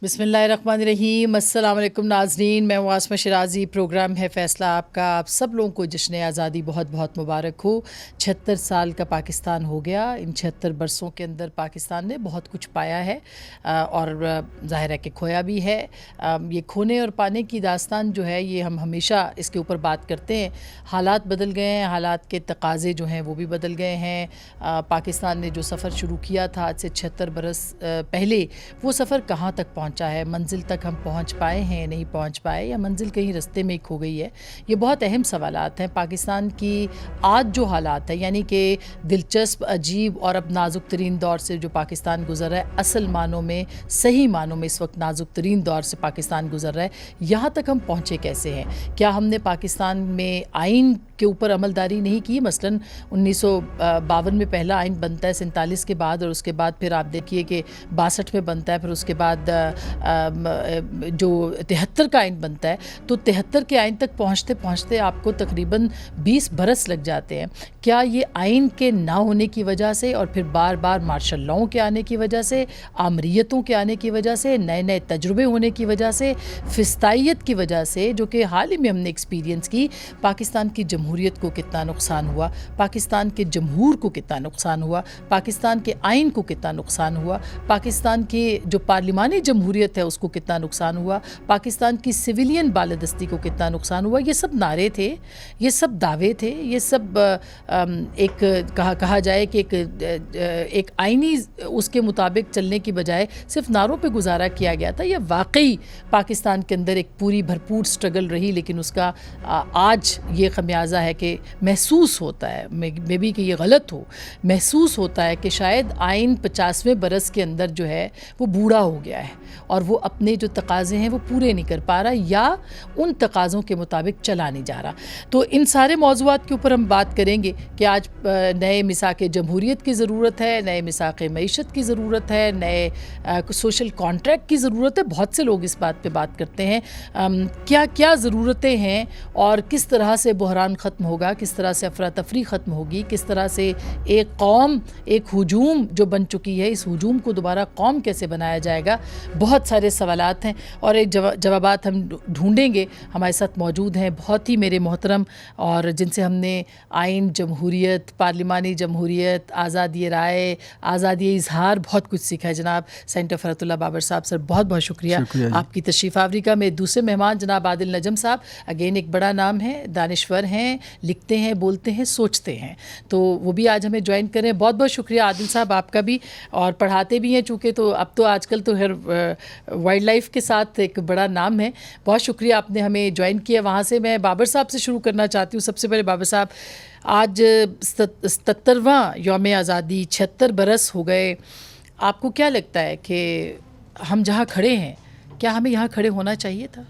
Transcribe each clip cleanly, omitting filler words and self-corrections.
بسم اللہ الرحمن الرحیم۔ السلام علیکم ناظرین، میں ہوں عاصمہ شیرازی، پروگرام ہے فیصلہ آپ کا۔ آپ سب لوگوں کو جشن آزادی بہت بہت مبارک ہو۔ 76 سال کا پاکستان ہو گیا۔ ان 76 برسوں کے اندر پاکستان نے بہت کچھ پایا ہے اور ظاہر ہے کہ کھویا بھی ہے۔ یہ کھونے اور پانے کی داستان جو ہے یہ ہم ہمیشہ اس کے اوپر بات کرتے ہیں۔ حالات بدل گئے ہیں، حالات کے تقاضے جو ہیں وہ بھی بدل گئے ہیں۔ پاکستان نے جو سفر شروع کیا تھا آج سے 76 برس پہلے، وہ سفر کہاں تک پہنچا ہے؟ منزل تک ہم پہنچ پائے ہیں، نہیں پہنچ پائے، یا منزل کہیں رستے میں کھو گئی ہے؟ یہ بہت اہم سوالات ہیں۔ پاکستان کی آج جو حالات ہیں، یعنی کہ دلچسپ، عجیب اور اب نازک ترین دور سے جو پاکستان گزر رہا ہے، اصل معنوں میں، صحیح معنوں میں اس وقت نازک ترین دور سے پاکستان گزر رہا ہے، یہاں تک ہم پہنچے کیسے ہیں؟ کیا ہم نے پاکستان میں آئین کے اوپر عمل داری نہیں کی؟ مثلاً 1952 میں پہلا آئین بنتا ہے 47 کے بعد، اور اس کے بعد پھر آپ دیکھیے کہ 62 میں بنتا ہے، پھر اس کے بعد جو 73 کا آئین بنتا ہے، تو 73 کے آئین تک پہنچتے پہنچتے آپ کو تقریباً 20 برس لگ جاتے ہیں۔ کیا یہ آئین کے نہ ہونے کی وجہ سے، اور پھر بار بار مارشل لاؤں کے آنے کی وجہ سے، آمریتوں کے آنے کی وجہ سے، نئے نئے تجربے ہونے کی وجہ سے، فسطائیت کی وجہ سے، جو کہ حال ہی میں ہم نے ایکسپیرینس کی، پاکستان کی جمہوریت کو کتنا نقصان ہوا، پاکستان کے جمہور کو کتنا نقصان ہوا، پاکستان کے آئین کو کتنا نقصان ہوا، پاکستان کی جو پارلیمانی جمہوریت ہے اس کو کتنا نقصان ہوا، پاکستان کی سویلین بالادستی کو کتنا نقصان ہوا؟ یہ سب نعرے تھے، یہ سب دعوے تھے، یہ سب ایک کہا جائے کہ ایک آئینی اس کے مطابق چلنے کی بجائے صرف نعروں پہ گزارا کیا گیا تھا۔ یہ واقعی پاکستان کے اندر ایک پوری بھرپور سٹرگل رہی، لیکن اس کا آج یہ خمیازہ ہے کہ محسوس ہوتا ہے، میں بھی کہ یہ غلط ہو، محسوس ہوتا ہے کہ شاید آئین 50ویں برس کے اندر جو ہے وہ بوڑھا ہو گیا ہے، اور وہ اپنے جو تقاضے ہیں وہ پورے نہیں کر پا رہا، یا ان تقاضوں کے مطابق چلا نہیں جا رہا۔ تو ان سارے موضوعات کے اوپر ہم بات کریں گے کہ آج نئے میثاق جمہوریت کی ضرورت ہے، نئے میثاق معیشت کی ضرورت ہے، نئے سوشل کانٹریکٹ کی ضرورت ہے۔ بہت سے لوگ اس بات پہ بات کرتے ہیں، کیا کیا ضرورتیں ہیں، اور کس طرح سے بحران ختم ہوگا، کس طرح سے افراتفری ختم ہوگی، کس طرح سے ایک قوم، ایک ہجوم جو بن چکی ہے، اس ہجوم کو دوبارہ قوم کیسے بنایا جائے گا؟ بہت سارے سوالات ہیں اور ایک جوابات ہم ڈھونڈیں گے۔ ہمارے ساتھ موجود ہیں بہت ہی میرے محترم، اور جن سے ہم نے آئین، جمہوریت، پارلیمانی جمہوریت، آزادی رائے، آزادی اظہار، بہت کچھ سیکھا ہے۔ جناب سینٹر فرحت اللہ بابر صاحب، سر بہت بہت شکریہ آپ کی تشریف آوری کا۔ میرے دوسرے مہمان جناب عادل نجم صاحب، اگین ایک بڑا نام ہے، دانشور ہیں، لکھتے ہیں، بولتے ہیں، سوچتے ہیں، تو وہ بھی آج ہمیں جوائن کریں۔ بہت بہت شکریہ عادل صاحب آپ کا بھی، اور پڑھاتے بھی ہیں چونکہ، تو اب تو آج کل تو وائلڈ لائف کے ساتھ ایک بڑا نام ہے۔ بہت شکریہ آپ نے ہمیں جوائن کیا۔ وہاں سے میں بابر صاحب سے شروع کرنا چاہتی ہوں۔ سب سے پہلے بابر صاحب، آج 77واں یوم آزادی، 76 برس ہو گئے، آپ کو کیا لگتا ہے کہ ہم جہاں کھڑے ہیں، کیا ہمیں یہاں کھڑے ہونا چاہیے تھا؟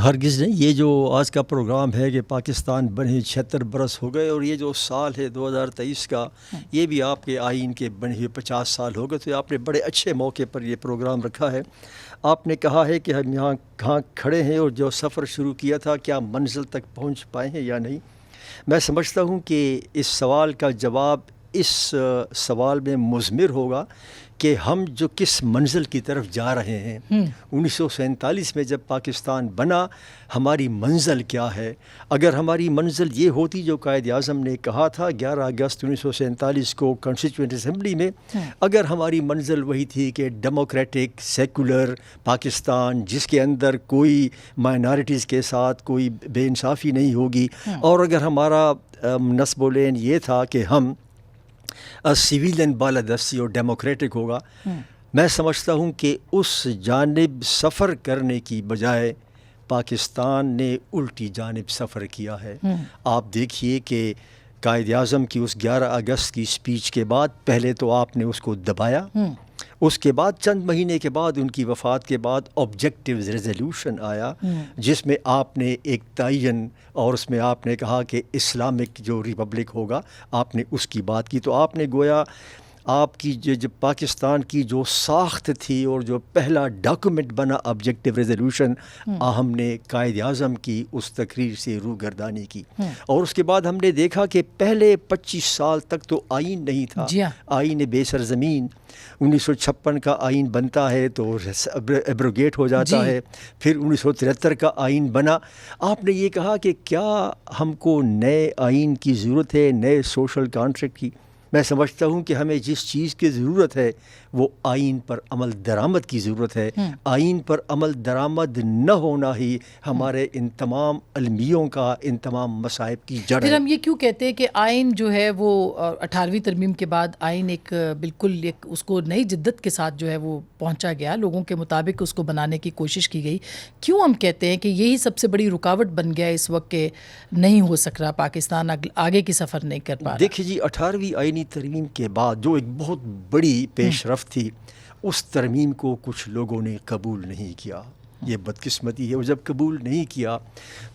ہرگز نہیں۔ یہ جو آج کا پروگرام ہے کہ پاکستان بنے 76 برس ہو گئے، اور یہ جو سال ہے 2023 کا، یہ بھی آپ کے آئین کے بنے ہوئے 50 سال ہو گئے، تو آپ نے بڑے اچھے موقع پر یہ پروگرام رکھا ہے۔ آپ نے کہا ہے کہ ہم یہاں کہاں کھڑے ہیں، اور جو سفر شروع کیا تھا کیا منزل تک پہنچ پائے ہیں یا نہیں۔ میں سمجھتا ہوں کہ اس سوال کا جواب اس سوال میں مضمر ہوگا کہ ہم جو کس منزل کی طرف جا رہے ہیں۔ 1947 میں جب پاکستان بنا، ہماری منزل کیا ہے؟ اگر ہماری منزل یہ ہوتی جو قائد اعظم نے کہا تھا 11 اگست 1947 کو کانسٹیٹیوئنٹ اسمبلی میں، اگر ہماری منزل وہی تھی کہ ڈیموکریٹک سیکولر پاکستان، جس کے اندر کوئی مائنارٹیز کے ساتھ کوئی بے انصافی نہیں ہوگی، اور اگر ہمارا نصب العین یہ تھا کہ ہم سویلین بالادستی اور ڈیموکریٹک ہوگا، میں سمجھتا ہوں کہ اس جانب سفر کرنے کی بجائے پاکستان نے الٹی جانب سفر کیا ہے۔ آپ دیکھیے کہ قائد اعظم کی اس 11 اگست کی سپیچ کے بعد پہلے تو آپ نے اس کو دبایا، اس کے بعد چند مہینے کے بعد ان کی وفات کے بعد آبجیکٹیو ریزولوشن آیا، جس میں آپ نے ایک تعین، اور اس میں آپ نے کہا کہ اسلامک جو ریپبلک ہوگا، آپ نے اس کی بات کی۔ تو آپ نے گویا آپ کی جب پاکستان کی جو ساخت تھی اور جو پہلا ڈاکومنٹ بنا آبجیکٹیو ریزولوشن، ہم نے قائد اعظم کی اس تقریر سے روگردانی کی، اور اس کے بعد ہم نے دیکھا کہ پہلے 25 سال تک تو آئین نہیں تھا، آئین بے سرزمین 1956 کا آئین بنتا ہے تو ایبروگیٹ ہو جاتا ہے، پھر 1973 کا آئین بنا۔ آپ نے یہ کہا کہ کیا ہم کو نئے آئین کی ضرورت ہے، نئے سوشل کانٹریکٹ کی؟ میں سمجھتا ہوں کہ ہمیں جس چیز کی ضرورت ہے وہ آئین پر عمل درآمد کی ضرورت ہے۔ آئین پر عمل درآمد نہ ہونا ہی ہمارے ان تمام المیوں کا، ان تمام مصائب کی جڑ ہے۔ پھر ہم یہ کیوں کہتے ہیں کہ آئین جو ہے وہ 18ویں ترمیم کے بعد آئین ایک بالکل ایک اس کو نئی جدت کے ساتھ جو ہے وہ پہنچا گیا، لوگوں کے مطابق اس کو بنانے کی کوشش کی گئی، کیوں ہم کہتے ہیں کہ یہی سب سے بڑی رکاوٹ بن گیا اس وقت کہ نہیں ہو سک رہا، پاکستان آگے کی سفر نہیں کر پا رہا؟ دیکھیے جی، 18ویں آئینی ترمیم کے بعد جو ایک بہت بڑی پیش رفت تھی، اس ترمیم کو کچھ لوگوں نے قبول نہیں کیا۔ یہ بدقسمتی ہے، اور جب قبول نہیں کیا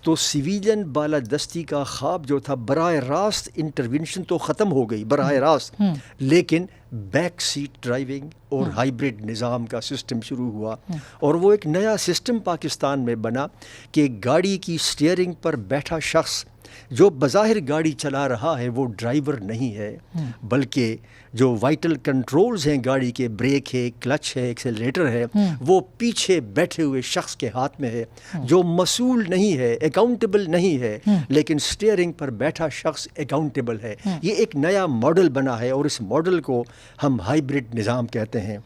تو سویلین بالادستی کا خواب جو تھا، براہ راست انٹرونشن تو ختم ہو گئی براہ راست، لیکن بیک سیٹ ڈرائیونگ اور ہائیبرڈ نظام کا سسٹم شروع ہوا، اور وہ ایک نیا سسٹم پاکستان میں بنا کہ گاڑی کی سٹیئرنگ پر بیٹھا شخص جو بظاہر گاڑی چلا رہا ہے وہ ڈرائیور نہیں ہے، بلکہ جو وائٹل کنٹرولز ہیں گاڑی کے، بریک ہے، کلچ ہے، ایکسیلریٹر ہے، وہ پیچھے بیٹھے ہوئے شخص کے ہاتھ میں ہے، جو مسئول نہیں ہے، اکاؤنٹیبل نہیں ہے، لیکن سٹیئرنگ پر بیٹھا شخص اکاؤنٹیبل ہے۔ یہ ایک نیا ماڈل بنا ہے، اور اس ماڈل کو ہم ہائیبرڈ نظام کہتے ہیں۔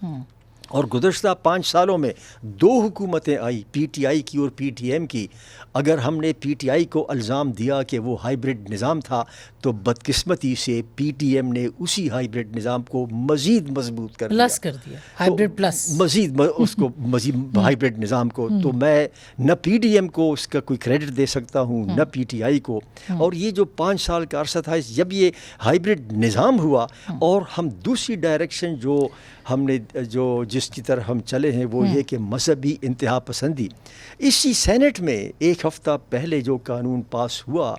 اور گزشتہ 5 سالوں میں 2 حکومتیں آئی، پی ٹی آئی کی اور پی ٹی ایم کی۔ اگر ہم نے پی ٹی آئی کو الزام دیا کہ وہ ہائیبرڈ نظام تھا، تو بدقسمتی سے پی ٹی ایم نے اسی ہائیبرڈ نظام کو مزید مضبوط کر دیا، ہائیبرڈ پلس، اس کو مزید ہائیبرڈ نظام کو۔ تو میں نہ پی ڈی ایم کو اس کا کوئی کریڈٹ دے سکتا ہوں، نہ پی ٹی آئی کو۔ اور یہ جو 5 سال کا عرصہ تھا، جب یہ ہائیبرڈ نظام ہوا اور ہم دوسری ڈائریکشن جو ہم نے جس کی طرح ہم چلے ہیں، وہ یہ کہ مذہبی انتہا پسندی۔ اسی سینٹ میں ایک ہفتہ پہلے جو قانون پاس ہوا،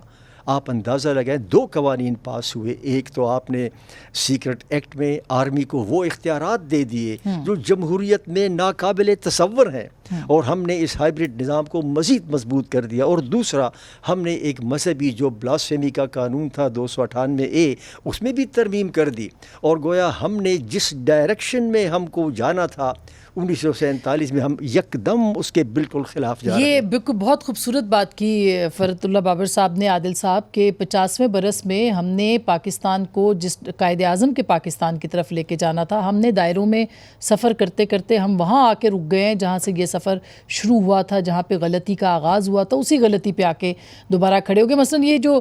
آپ اندازہ لگائیں 2 قوانین پاس ہوئے۔ ایک تو آپ نے سیکرٹ ایکٹ میں آرمی کو وہ اختیارات دے دیے جو جمہوریت میں ناقابل تصور ہیں، اور ہم نے اس ہائیبرڈ نظام کو مزید مضبوط کر دیا۔ اور دوسرا، ہم نے ایک مذہبی جو بلاسفیمی کا قانون تھا 298A، اس میں بھی ترمیم کر دی، اور گویا ہم نے جس ڈائریکشن میں ہم کو جانا تھا 1947 میں، ہم یکدم اس کے بالکل خلاف جا رہے ہیں۔ یہ بالکل بہت خوبصورت بات کی فرت اللہ بابر صاحب نے، عادل صاحب، کے 50ویں برس میں ہم نے پاکستان کو جس قائد اعظم کے پاکستان کی طرف لے کے جانا تھا، ہم نے دائروں میں سفر کرتے کرتے ہم وہاں آ کے رک گئے ہیں جہاں سے یہ سفر شروع ہوا تھا، جہاں پہ غلطی کا آغاز ہوا تھا، اسی غلطی پہ آ کے دوبارہ کھڑے ہو گئے۔ مثلا یہ جو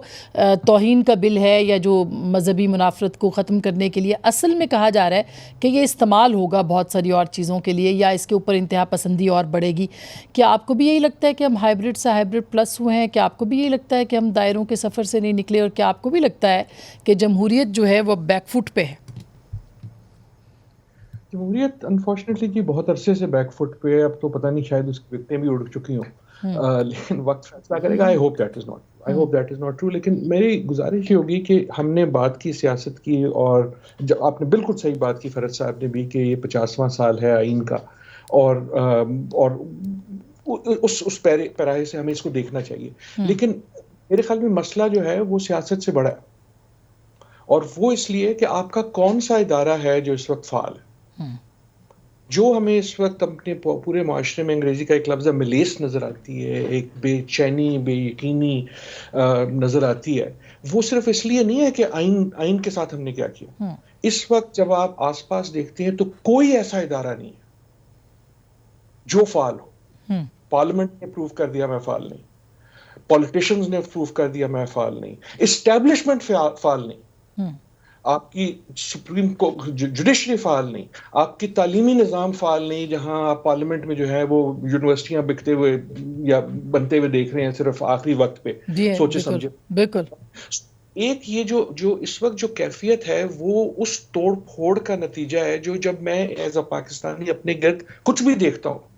توہین کا بل ہے، یا جو مذہبی منافرت کو ختم کرنے کے لیے اصل میں کہا جا رہا ہے کہ یہ استعمال ہوگا بہت ساری اور چیزوں کے لیے، یا اس کے اوپر انتہا پسندی اور بڑھے گی۔ کیا آپ کو بھی یہی لگتا ہے کہ ہم ہائیبرڈ سے ہائیبرڈ پلس ہوئے ہیں؟ کیا آپ کو بھی یہی لگتا ہے کہ ہم دائروں کے سفر سے نہیں نکلے؟ اور کیا آپ کو بھی لگتا ہے کہ جمہوریت جو ہے وہ بیک فٹ پہ ہے؟ جمہوریت انفارچونیٹلی جی بہت عرصے سے بیک فٹ پہ ہے، اب تو پتہ نہیں شاید اس کی وکٹیں بھی اڑ چکی ہوں، لیکن وقت فیصلہ کرے گا۔ I hope that is not true, لیکن میری گزارش یہ ہوگی کہ ہم نے بات کی، سیاست کی، اور جب آپ نے بالکل صحیح بات کی فرد صاحب نے بھی کہ یہ 50واں سال ہے آئین کا، اور اس پیراہے سے ہمیں اس کو دیکھنا چاہیے، لیکن میرے خیال میں مسئلہ جو ہے وہ سیاست سے بڑا ہے، اور وہ اس لیے کہ آپ کا کون سا ادارہ ہے جو اس وقت فعال ہے۔ جو ہمیں اس وقت اپنے پورے معاشرے میں انگریزی کا ایک لفظ ملیس نظر آتی ہے، ایک بے چینی، بے یقینی نظر آتی ہے، وہ صرف اس لیے نہیں ہے کہ آئین کے ساتھ ہم نے کیا کیا۔ اس وقت جب آپ آس پاس دیکھتے ہیں تو کوئی ایسا ادارہ نہیں ہے جو فعال ہو۔ پارلیمنٹ نے پروف کر دیا میں فعال نہیں، پولیٹیشنز نے پروف کر دیا میں فعال نہیں، اسٹیبلشمنٹ فعال نہیں، آپ کی سپریم جوڈیشری فعال نہیں، آپ کی تعلیمی نظام فعال نہیں، جہاں آپ پارلیمنٹ میں جو ہے وہ یونیورسٹیاں بکتے ہوئے یا بنتے ہوئے دیکھ رہے ہیں صرف آخری وقت پہ، سوچے سمجھے۔ بالکل ایک یہ جو اس وقت جو کیفیت ہے وہ اس توڑ پھوڑ کا نتیجہ ہے، جو جب میں ایز اے پاکستانی اپنے گرد کچھ بھی دیکھتا ہوں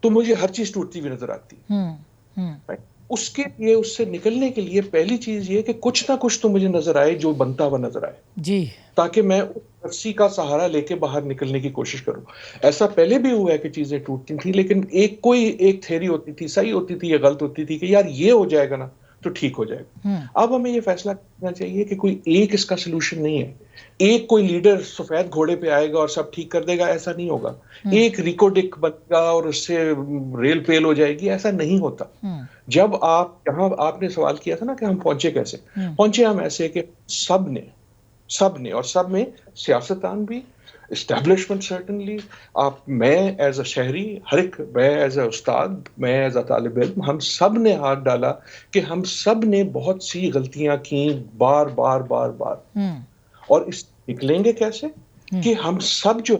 تو مجھے ہر چیز ٹوٹتی ہوئی نظر آتی ہے۔ اس کے لیے، اس سے نکلنے کے لیے پہلی چیز یہ کہ کچھ نہ کچھ تو مجھے نظر آئے جو بنتا ہوا نظر آئے، جی، تاکہ میں رسی کا سہارا لے کے باہر نکلنے کی کوشش کروں. ایسا پہلے بھی ہوا ہے کہ چیزیں ٹوٹتی تھیں، لیکن ایک تھیوری ہوتی تھی، صحیح ہوتی تھی یا غلط ہوتی تھی، کہ یار یہ ہو جائے گا نا تو ٹھیک ہو جائے گا. اب ہمیں یہ فیصلہ کرنا چاہیے کہ کوئی ایک اس کا سلوشن نہیں ہے. ایک کوئی لیڈر سفید گھوڑے پہ آئے گا اور سب ٹھیک کر دے گا، ایسا نہیں ہوگا. ایک ریکوڈک بنے گا اور اس سے ریل پیل ہو جائے گی، ایسا نہیں ہوتا. جب یہاں آپ نے سوال کیا تھا نا کہ ہم پہنچے کیسے، پہنچے ہم ایسے کہ سب نے اور سب میں سیاستدان بھی، اسٹیبلشمنٹ سرٹنلی، میں ایز اے شہری، میں ایز اے استاد، میں ایز اے طالب علم، ہم سب نے ہاتھ ڈالا کہ ہم سب نے بہت سی غلطیاں کی بار بار بار بار. اور اس نکلیں گے کیسے کہ ہم سب جو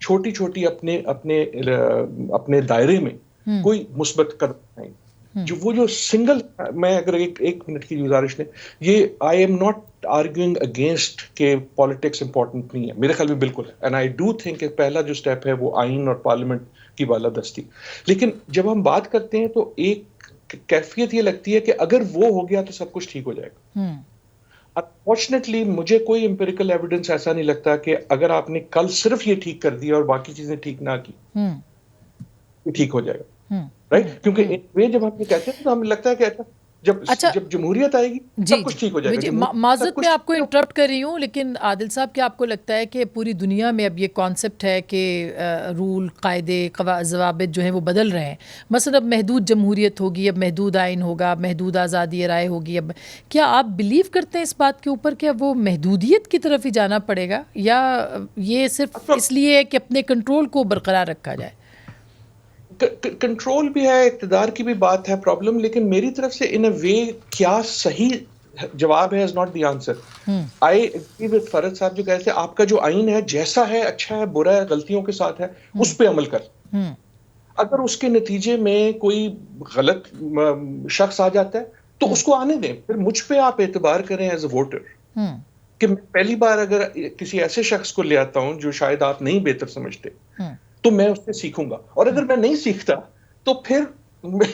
چھوٹی چھوٹی اپنے دائرے میں کوئی مثبت قدم اٹھائیں. جو سنگل، میں اگر ایک منٹ کی گزارش نے، یہ I am not arguing against کہ پالیٹکس امپورٹنٹ نہیں ہے، میرے خیال میں بالکل ہے. اینڈ آئی ڈو تھنک کہ پہلا جو اسٹیپ ہے وہ آئین اور پارلیمنٹ کی بالادستی. لیکن جب ہم بات کرتے ہیں تو ایک کیفیت یہ لگتی ہے کہ اگر وہ ہو گیا تو سب کچھ ٹھیک ہو جائے گا. انفارچونیٹلی مجھے کوئی امپیریکل ایویڈنس ایسا نہیں لگتا کہ اگر آپ نے کل صرف یہ ٹھیک کر دیا اور باقی چیزیں ٹھیک نہ کی تو ٹھیک ہو جائے گا. رائٹ؟ کیونکہ جب ہم یہ کہتے ہیں تو ہمیں لگتا ہے کہ جب جمہوریت آئے گی سب کچھ ٹھیک ہو جائے گا. معذرت میں آپ کو انٹرپٹ کر رہی ہوں، لیکن عادل صاحب، کیا آپ کو لگتا ہے کہ پوری دنیا میں اب یہ کانسیپٹ ہے کہ رول، قاعدے، ضوابط جو ہیں وہ بدل رہے ہیں؟ مثلا اب محدود جمہوریت ہوگی، اب محدود آئین ہوگا، اب محدود آزادی رائے ہوگی. اب کیا آپ بلیو کرتے ہیں اس بات کے اوپر کہ وہ محدودیت کی طرف ہی جانا پڑے گا، یا یہ صرف اس لیے ہے کہ اپنے کنٹرول کو برقرار رکھا جائے؟ کنٹرول بھی ہے، اقتدار کی بھی بات ہے پرابلم، لیکن میری طرف سے ان اے وے کیا صحیح جواب ہے is not the answer. I agree with فرد صاحب جو کہتے ہیں آپ کا جو آئین ہے جیسا ہے، اچھا ہے، برا ہے، غلطیوں کے ساتھ ہے، اس پہ عمل کر. اگر اس کے نتیجے میں کوئی غلط شخص آ جاتا ہے تو اس کو آنے دیں. پھر مجھ پہ آپ اعتبار کریں ایز اے ووٹر کہ پہلی بار اگر کسی ایسے شخص کو لے آتا ہوں جو شاید آپ نہیں بہتر سمجھتے تو میں اس سے سیکھوں گا. اور اگر میں نہیں سیکھتا تو پھر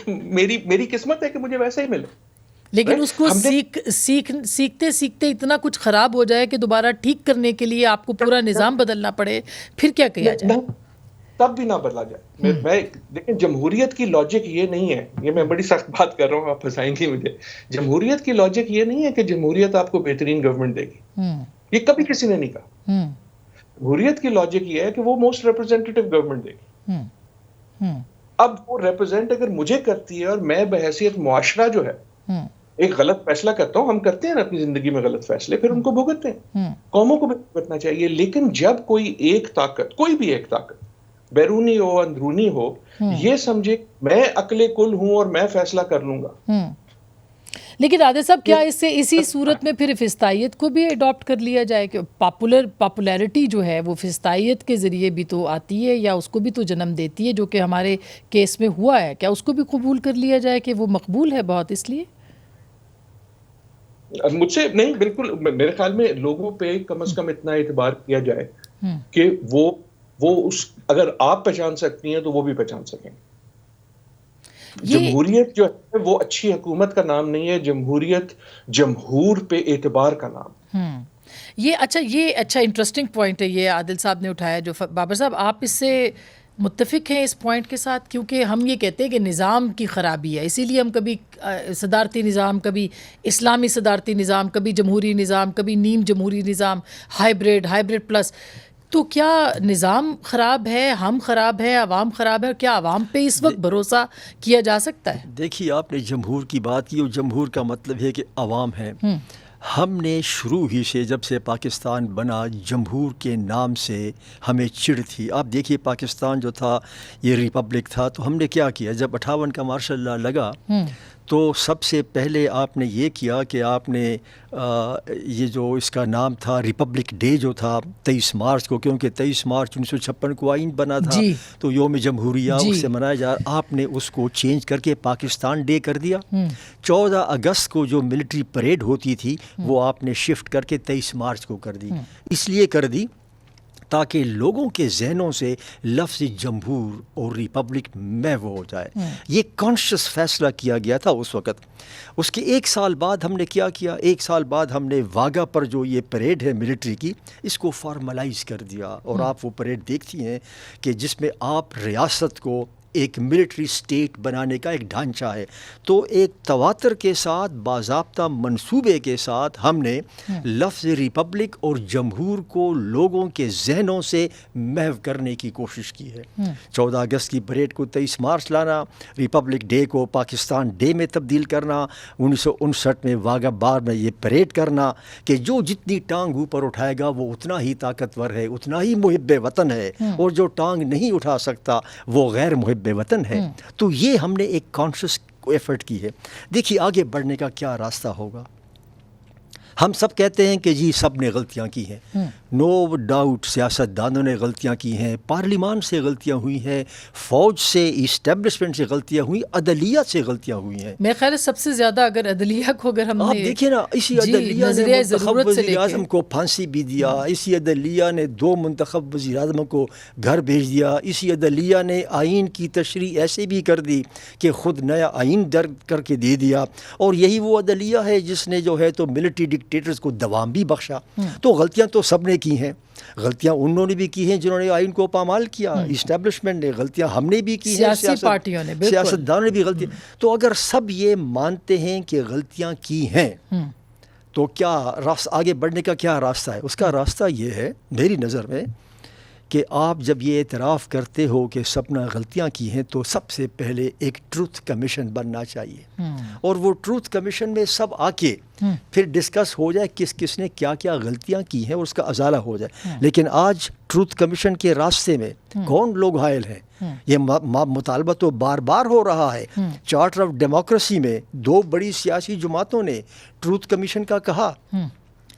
میری قسمت ہے کہ مجھے ویسا ہی ملے. لیکن اس کو سیکھتے سیکھتے اتنا کچھ خراب ہو جائے کہ دوبارہ ٹھیک کرنے کے لیے آپ کو پورا نظام بدلنا پڑے، پھر کیا کیا جائے؟ تب بھی نہ بدلا جائے. لیکن جمہوریت کی لاجک یہ نہیں ہے، یہ میں بڑی سخت بات کر رہا ہوں، آپ پھنسائیں گے مجھے. جمہوریت کی لاجک یہ نہیں ہے کہ جمہوریت آپ کو بہترین گورنمنٹ دے گی، یہ کبھی کسی نے نہیں کہا. جمہوریت کی لاجک یہ ہے کہ وہ موسٹ ریپرزینٹیٹیو گورنمنٹ دے گی. اب وہ ریپرزینٹ اگر مجھے کرتی ہے اور میں بحیثیت معاشرہ جو ہے ایک غلط فیصلہ کرتا ہوں، ہم کرتے ہیں اپنی زندگی میں غلط فیصلے، پھر ان کو بھگتتے ہیں. قوموں کو بھی بھگتنا چاہیے. لیکن جب کوئی ایک طاقت، کوئی بھی ایک طاقت، بیرونی ہو اندرونی ہو، یہ سمجھے میں عقل کل ہوں اور میں فیصلہ کر لوں گا. لیکن عادل صاحب، کیا اسی صورت میں پھر فسطائیت کو بھی اڈاپٹ کر لیا جائے کہ پاپولیرٹی جو ہے وہ فسطائیت کے ذریعے بھی تو آتی ہے، یا اس کو بھی تو جنم دیتی ہے، جو کہ ہمارے کیس میں ہوا ہے؟ کیا اس کو بھی قبول کر لیا جائے کہ وہ مقبول ہے بہت اس لیے؟ مجھ سے نہیں، بالکل میرے خیال میں لوگوں پہ کم از کم اتنا اعتبار کیا جائے کہ وہ اگر آپ پہچان سکتی ہیں تو وہ بھی پہچان سکیں. جمہوریت جو ہے وہ اچھی حکومت کا نام نہیں ہے، جمہوریت جمہور پہ اعتبار کا نام. یہ اچھا انٹرسٹنگ پوائنٹ ہے یہ عادل صاحب نے اٹھایا. جو بابر صاحب، آپ اس سے متفق ہیں اس پوائنٹ کے ساتھ؟ کیونکہ ہم یہ کہتے ہیں کہ نظام کی خرابی ہے، اسی لیے ہم کبھی صدارتی نظام، کبھی اسلامی صدارتی نظام، کبھی جمہوری نظام، کبھی نیم جمہوری نظام، ہائیبریڈ پلس. تو کیا نظام خراب ہے، ہم خراب ہے، عوام خراب ہے؟ کیا عوام پہ اس وقت بھروسہ کیا جا سکتا ہے؟ دیکھیے، آپ نے جمہور کی بات کی، اور جمہور کا مطلب ہے کہ عوام ہے. ہم نے شروع ہی سے، جب سے پاکستان بنا، جمہور کے نام سے ہمیں چڑ تھی. آپ دیکھیے، پاکستان جو تھا یہ ریپبلک تھا، تو ہم نے کیا کیا؟ جب 58 کا مارشل لا لگا تو سب سے پہلے آپ نے یہ کیا کہ آپ نے یہ جو اس کا نام تھا ریپبلک ڈے جو تھا 23 مارچ کو، کیونکہ 23 مارچ 1956 کو آئین بنا تھا، تو یوم جمہوریہ اس سے منایا جا رہا، آپ نے اس کو چینج کر کے پاکستان ڈے کر دیا. 14 اگست کو جو ملٹری پریڈ ہوتی تھی وہ آپ نے شفٹ کر کے 23 مارچ کو کر دی. اس لیے کر دی تاکہ لوگوں کے ذہنوں سے لفظ جمہور اور ریپبلک محو ہو جائے۔ یہ کانشیس فیصلہ کیا گیا تھا اس وقت۔ اس کے ایک سال بعد ہم نے کیا کیا، ایک سال بعد ہم نے واگا پر جو یہ پریڈ ہے ملٹری کی، اس کو فارملائز کر دیا، اور آپ وہ پریڈ دیکھتی ہیں کہ جس میں آپ ریاست کو ایک ملٹری سٹیٹ بنانے کا ایک ڈھانچہ ہے۔ تو ایک تواتر کے ساتھ، باضابطہ منصوبے کے ساتھ ہم نے لفظ ریپبلک اور جمہور کو لوگوں کے ذہنوں سے محو کرنے کی کوشش کی ہے۔ 14 اگست کی پریڈ کو 23 مارچ لانا، ریپبلک ڈے کو پاکستان ڈے میں تبدیل کرنا، 1959 میں واگا بار میں یہ پریڈ کرنا کہ جو جتنی ٹانگ اوپر اٹھائے گا وہ اتنا ہی طاقتور ہے، اتنا ہی محب وطن ہے، اور جو ٹانگ نہیں اٹھا سکتا وہ غیر محب وطن ہے۔ تو یہ ہم نے ایک کانشیس ایفرٹ کی ہے۔ دیکھیے آگے بڑھنے کا کیا راستہ ہوگا۔ ہم سب کہتے ہیں کہ جی سب نے غلطیاں کی ہیں، نو ڈاؤٹ سیاست دانوں نے غلطیاں کی ہیں، پارلیمان سے غلطیاں ہوئی ہیں، فوج سے، اسٹیبلشمنٹ سے غلطیاں ہوئی، عدلیہ سے غلطیاں ہوئی ہیں۔ میرے خیال ہے سب سے زیادہ اگر عدلیہ کو اگر ہم آپ نے دیکھیں نا، اسی عدلیہ نے منتخب وزیر اعظم کو پھانسی بھی دیا، اسی عدلیہ نے 2 منتخب وزیر اعظموں کو گھر بھیج دیا، اسی عدلیہ نے آئین کی تشریح ایسے بھی کر دی کہ خود نیا آئین درج کر کے دے دیا، اور یہی وہ عدلیہ ہے جس نے جو ہے تو ملٹری ڈکٹیٹرز کو دوام بھی بخشا۔ تو غلطیاں تو سب نے کی ہیں، غلطیاں انہوں نے بھی کی ہیں جنہوں نے آئین کو پامال کیا، اسٹیبلشمنٹ نے، غلطیاں ہم نے بھی کی ہیں، سیاسی پارٹیوں نے، بالکل سیاستدانوں نے بھی غلطیاں۔ تو اگر سب یہ مانتے ہیں کہ غلطیاں کی ہیں تو کیا راستہ، آگے بڑھنے کا کیا راستہ ہے؟ اس کا راستہ یہ ہے میری نظر میں کہ آپ جب یہ اعتراف کرتے ہو کہ سب نے غلطیاں کی ہیں تو سب سے پہلے ایک ٹروتھ کمیشن بننا چاہیے، اور وہ ٹروتھ کمیشن میں سب آ کے پھر ڈسکس ہو جائے کس کس نے کیا کیا غلطیاں کی ہیں اور اس کا ازالہ ہو جائے۔ لیکن آج ٹروتھ کمیشن کے راستے میں کون لوگ حائل ہیں؟ یہ مطالبہ تو بار بار ہو رہا ہے۔ چارٹر آف ڈیموکریسی میں 2 بڑی سیاسی جماعتوں نے ٹروتھ کمیشن کا کہا،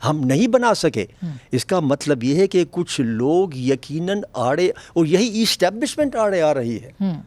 ہم نہیں بنا سکے۔ اس کا مطلب یہ ہے کہ کچھ لوگ یقیناً آڑے، اور یہی اسٹیبلشمنٹ آڑے آ رہی ہے۔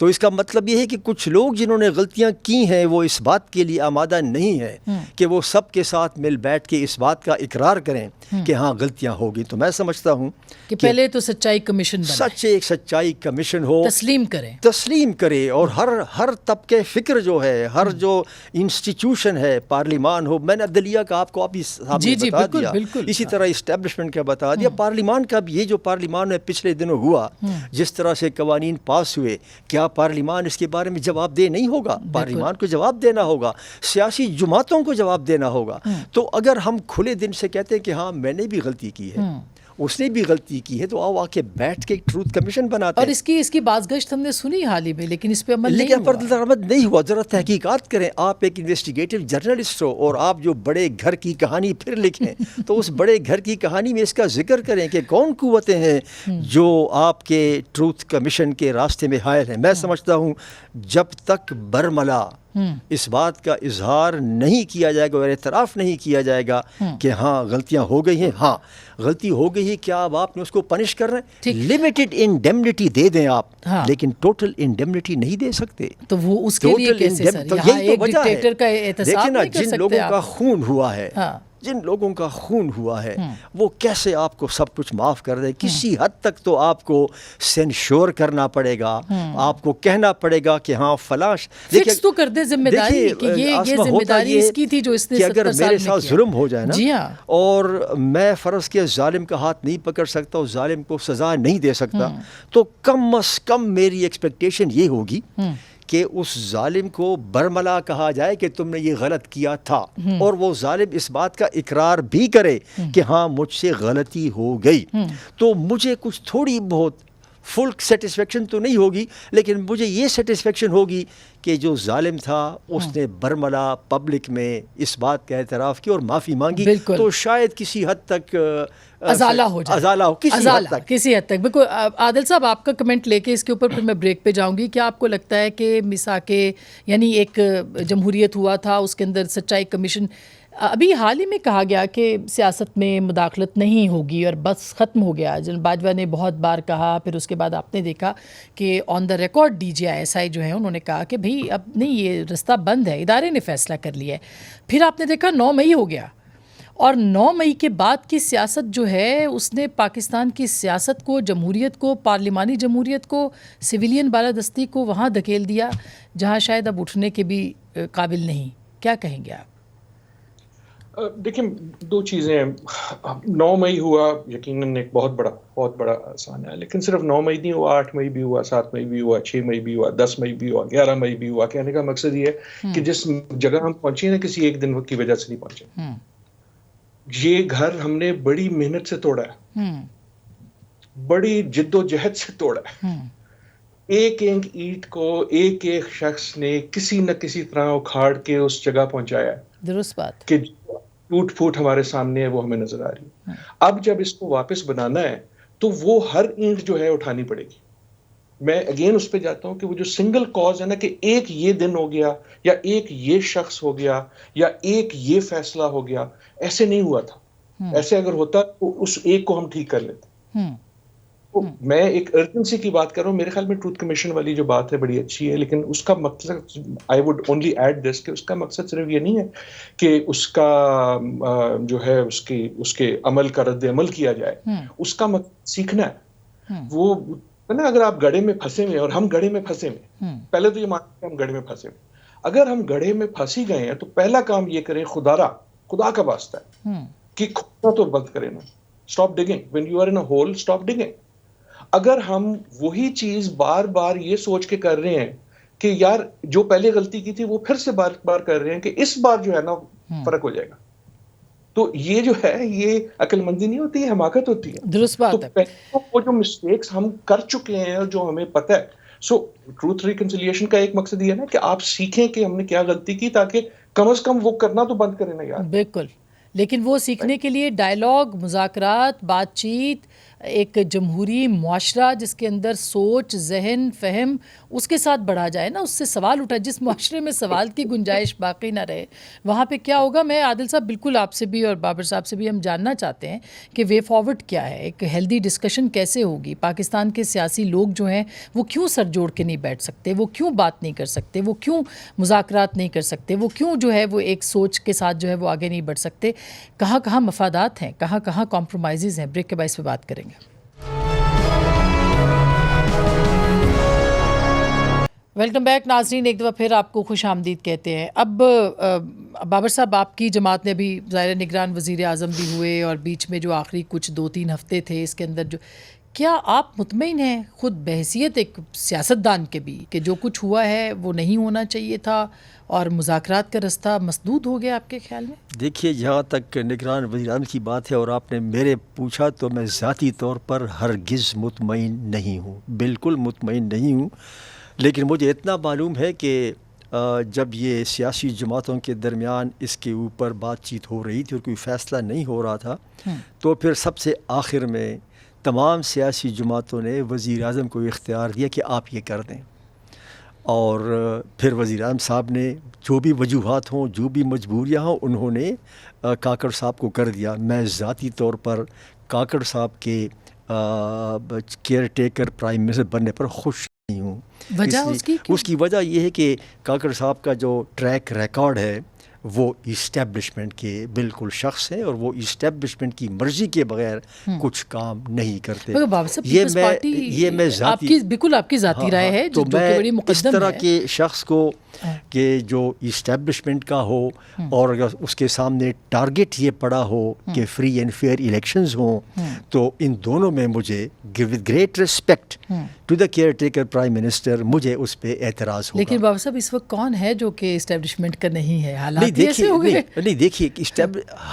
تو اس کا مطلب یہ ہے کہ کچھ لوگ جنہوں نے غلطیاں کی ہیں وہ اس بات کے لیے آمادہ نہیں ہے کہ وہ سب کے ساتھ مل بیٹھ کے اس بات کا اقرار کریں کہ ہاں غلطیاں ہوگی۔ تو میں سمجھتا ہوں کہ پہلے تو سچائی کمیشن بنائے، ایک سچائی کمیشن ہو، تسلیم کرے، اور ہر طبقے فکر جو ہے، ہر جو انسٹیٹیوشن ہے، پارلیمان ہو، میں نے عدلیہ کا آپ کو بتا دیا، اسی طرح اسٹیبلشمنٹ کا بتا دیا، پارلیمان کا بھی، یہ جو پارلیمان میں پچھلے دنوں ہوا، جس طرح سے قوانین پاس ہوئے، کیا پارلیمان اس کے بارے میں جواب دہ نہیں ہوگا؟ پارلیمان کو جواب دینا ہوگا، سیاسی جماعتوں کو جواب دینا ہوگا۔ تو اگر ہم کھلے دل سے کہتے ہیں کہ ہاں میں نے بھی غلطی کی ہے، اس نے بھی غلطی کی ہے، تو آؤ آ کے بیٹھ کے ایک ٹروتھ کمیشن بناتے ہیں۔ اور اس کی بازگشت ہم نے سنی حال ہی میں، لیکن اس پہ عمل نہیں ہوا۔ ذرا تحقیقات کریں، آپ ایک انویسٹیگیٹو جرنلسٹ ہو، اور آپ جو بڑے گھر کی کہانی پھر لکھیں تو اس بڑے گھر کی کہانی میں اس کا ذکر کریں کہ کون قوتیں ہیں جو آپ کے ٹروتھ کمیشن کے راستے میں حائل ہیں۔ میں سمجھتا ہوں جب تک برملا اس بات کا اظہار نہیں کیا جائے گا اور اعتراف نہیں کیا جائے گا کہ ہاں غلطیاں ہو گئی ہیں، ہاں غلطی ہو گئی ہے، کیا اب آپ نے اس کو پنش کر رہے ہیں؟ لمیٹڈ انڈیمنٹی دے دیں آپ، لیکن ٹوٹل انڈیمنٹی نہیں دے سکتے۔ تو وہ اس کے لیے کیسے سر؟ یہاں ایک ڈکٹیٹر کا احتساب نہیں کر سکتے آپ؟ جن لوگوں کا خون ہوا ہے، جن لوگوں کا خون ہوا ہے، وہ کیسے آپ کو سب کچھ معاف کر دے؟ کسی حد تک تو آپ کو سینشور کرنا پڑے گا، آپ کو کہنا پڑے گا کہ ہاں فلاش فکس تو کر دے ذمہ داری کہ یہ ذمہ داری اس کی تھی جو اس نے 70 سال میں کیا۔ اگر میرے ساتھ ظلم ہو جائے نا، اور میں فرض کے ظالم کا ہاتھ نہیں پکڑ سکتا اور ظالم کو سزا نہیں دے سکتا، تو کم از کم میری ایکسپیکٹیشن یہ ہوگی کہ اس ظالم کو برملا کہا جائے کہ تم نے یہ غلط کیا تھا، اور وہ ظالم اس بات کا اقرار بھی کرے کہ ہاں مجھ سے غلطی ہو گئی۔ تو مجھے کچھ تھوڑی بہت فل سیٹسفیکشن تو نہیں ہوگی، لیکن مجھے یہ سیٹسفیکشن ہوگی کہ جو ظالم تھا اس نے برملا پبلک میں اس بات کا اعتراف کیا اور معافی مانگی، تو شاید کسی حد تک ازالہ ہو جائے، کسی حد تک۔ بالکل عادل صاحب، آپ کا کمنٹ لے کے اس کے اوپر پھر میں بریک پہ جاؤں گی۔ کیا آپ کو لگتا ہے کہ میثاق، یعنی ایک جمہوریت ہوا تھا، اس کے اندر سچائی کمیشن، ابھی حال ہی میں کہا گیا کہ سیاست میں مداخلت نہیں ہوگی اور بس ختم ہو گیا؟ جنرل باجوہ نے بہت بار کہا، پھر اس کے بعد آپ نے دیکھا کہ آن دا ریکارڈ DGI جو ہیں انہوں نے کہا کہ بھئی اب نہیں، یہ رستہ بند ہے، ادارے نے فیصلہ کر لیا ہے۔ پھر آپ نے دیکھا 9 مئی ہو گیا اور 9 مئی کے بعد کی سیاست جو ہے اس نے پاکستان کی سیاست کو، جمہوریت کو، پارلیمانی جمہوریت کو، سویلین بالادستی کو وہاں دھکیل دیا جہاں شاید اب اٹھنے کے بھی قابل نہیں. کیا کہیں گے آپ؟ دیکھیں، دو چیزیں ہیں. 9 مئی ہوا یقیناً ایک بہت بڑا آسان ہے، لیکن صرف 9 مئی نہیں ہوا، 8 مئی بھی ہوا، 7 مئی بھی ہوا، 6 مئی بھی ہوا، 10 مئی بھی ہوا، 11 مئی بھی ہوا. کہنے کا مقصد یہ ہے کہ جس جگہ ہم پہنچے نا کسی ایک دن کی وجہ سے نہیں پہنچے. یہ گھر ہم نے بڑی محنت سے توڑا ہے، بڑی جد و جہد سے توڑا ہے. ایک ایک اینٹ کو ایک ایک شخص نے کسی نہ کسی طرح اکھاڑ کے اس جگہ پہنچایا ہے. درست بات. کہ ٹوٹ پھوٹ ہمارے سامنے ہے وہ ہمیں نظر آ رہی ہے. اب جب اس کو واپس بنانا ہے تو وہ ہر اینٹ جو ہے اٹھانی پڑے گی. میں اگین اس پہ جاتا ہوں کہ وہ جو سنگل کاز ہے نا کہ ایک یہ دن ہو گیا یا ایک یہ شخص ہو گیا یا ایک یہ فیصلہ ہو گیا، ایسے نہیں ہوا تھا. ایسے اگر ہوتا تو اس ایک کو ہم ٹھیک کر لیتے. میں ایک ارجنسی کی بات کر رہا ہوں. میرے خیال میں ٹروتھ کمیشن والی جو بات ہے بڑی اچھی ہے، لیکن اس کا مقصد آئی ووڈ اونلی ایڈ دس کہ اس کا مقصد صرف یہ نہیں ہے کہ اس کا جو ہے اس کے عمل کا رد عمل کیا جائے. اس کا مقصد سیکھنا ہے. وہ نا اگر آپ گڑھے میں پھنسے ہوئے اور ہم گڑھے میں پھنسے ہوئے، پہلے تو یہ مانتے ہیں ہم گڑھے میں پھنسے ہوئے. اگر ہم گڑھے میں پھنسی گئے ہیں تو پہلا کام یہ کریں، خدا کا واسطہ ہے کہ کھودنا تو بند کریں نا. Stop digging. When you are in a hole, stop digging. اگر ہم وہی چیز بار بار یہ سوچ کے کر رہے ہیں کہ یار جو پہلے غلطی کی تھی وہ پھر سے بار بار کر رہے ہیں کہ اس بار جو ہے نا فرق ہو جائے گا، تو یہ جو ہے یہ عقل مندی نہیں ہوتی، یہ حماقت ہوتی ہے. درست بات ہے. تو وہ جو مسٹیکس ہم کر چکے ہیں اور جو ہمیں پتہ ہے، سو ٹروتھ ریکنسیلیشن کا ایک مقصد یہ ہے نا کہ آپ سیکھیں کہ ہم نے کیا غلطی کی، تاکہ کم از کم وہ کرنا تو بند کریں نا یار. بالکل. لیکن وہ سیکھنے کے لیے ڈائلاگ، مذاکرات، بات چیت، ایک جمہوری معاشرہ جس کے اندر سوچ، ذہن، فہم اس کے ساتھ بڑھا جائے نا، اس سے سوال اٹھا. جس معاشرے میں سوال کی گنجائش باقی نہ رہے وہاں پہ کیا ہوگا؟ میں عادل صاحب بالکل آپ سے بھی اور بابر صاحب سے بھی ہم جاننا چاہتے ہیں کہ وے فارورڈ کیا ہے، ایک ہیلدی ڈسکشن کیسے ہوگی. پاکستان کے سیاسی لوگ جو ہیں وہ کیوں سر جوڑ کے نہیں بیٹھ سکتے، وہ کیوں بات نہیں کر سکتے، وہ کیوں مذاکرات نہیں کر سکتے، وہ کیوں جو ہے وہ ایک سوچ کے ساتھ جو ہے وہ آگے نہیں بڑھ سکتے؟ کہاں کہاں مفادات ہیں، کہاں کہاں کمپرومائزز ہیں؟ بریک کے بعد اس پہ بات کریں گے. ویلکم بیک ناظرین، ایک دفعہ پھر آپ کو خوش آمدید کہتے ہیں. اب بابر صاحب، آپ کی جماعت نے بھی ظاہر نگران وزیر اعظم بھی ہوئے اور بیچ میں جو آخری کچھ 2-3 ہفتے تھے اس کے اندر جو، کیا آپ مطمئن ہیں خود بحیثیت ایک سیاستدان کے بھی کہ جو کچھ ہوا ہے وہ نہیں ہونا چاہیے تھا اور مذاکرات کا رستہ مسدود ہو گیا آپ کے خیال میں؟ دیکھیے، جہاں تک نگران وزیر اعظم کی بات ہے اور آپ نے میرے پوچھا، تو میں ذاتی طور پر ہرگز مطمئن نہیں ہوں، بالکل مطمئن نہیں ہوں. لیکن مجھے اتنا معلوم ہے کہ جب یہ سیاسی جماعتوں کے درمیان اس کے اوپر بات چیت ہو رہی تھی اور کوئی فیصلہ نہیں ہو رہا تھا، تو پھر سب سے آخر میں تمام سیاسی جماعتوں نے وزیر اعظم کو اختیار دیا کہ آپ یہ کر دیں. اور پھر وزیر اعظم صاحب نے جو بھی وجوہات ہوں، جو بھی مجبوریاں ہوں، انہوں نے کاکڑ صاحب کو کر دیا. میں ذاتی طور پر کاکڑ صاحب کے کیئر ٹیکر پرائم منسٹر بننے پر خوش نہیں ہوں. وجہ اس کی وجہ یہ ہے کہ کاکڑ صاحب کا جو ٹریک ریکارڈ ہے وہ اسٹیبلشمنٹ کے بالکل شخص ہیں اور وہ اسٹیبلشمنٹ کی مرضی کے بغیر کچھ کام نہیں کرتے. یہ میں ذاتی بالکل آپ کی ذاتی رائے ہے، تو میں اس طرح کے شخص کو کہ جو اسٹیبلشمنٹ کا ہو اور اگر اس کے سامنے ٹارگٹ یہ پڑا ہو کہ فری اینڈ فیئر الیکشنز ہوں، تو ان دونوں میں مجھے with great respect to the caretaker prime minister مجھے اس پہ اعتراض ہوگا. لیکن بابا صاحب اس وقت کون ہے جو کہ اسٹیبلشمنٹ کا نہیں ہے؟ حالات ایسے ہو گئے. نہیں دیکھیے،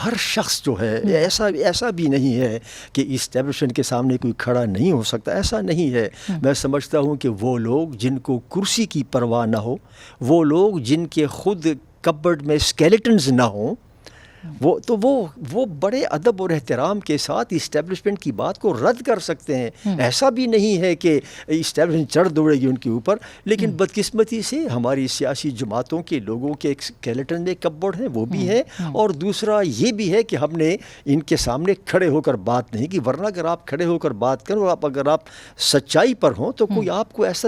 ہر شخص جو ہے ایسا بھی نہیں ہے کہ اسٹیبلشمنٹ کے سامنے کوئی کھڑا نہیں ہو سکتا، ایسا نہیں ہے. میں سمجھتا ہوں کہ وہ لوگ جن کو کرسی کی پرواہ نہ ہو، وہ لوگ جن کے خود کبرڈ میں اسکیلیٹنز نہ ہوں، وہ بڑے ادب اور احترام کے ساتھ اسٹیبلشمنٹ کی بات کو رد کر سکتے ہیں. ایسا بھی نہیں ہے کہ اسٹیبلشمنٹ چڑھ دوڑے گی ان کے اوپر. لیکن بدقسمتی سے ہماری سیاسی جماعتوں کے لوگوں کے ایک اسکیلیٹن میں کبرڈ ہیں، وہ بھی ہے. اور دوسرا یہ بھی ہے کہ ہم نے ان کے سامنے کھڑے ہو کر بات نہیں کی. ورنہ اگر آپ کھڑے ہو کر بات کریں اور اگر آپ سچائی پر ہوں تو کوئی آپ کو ایسا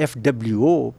FWO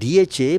DHA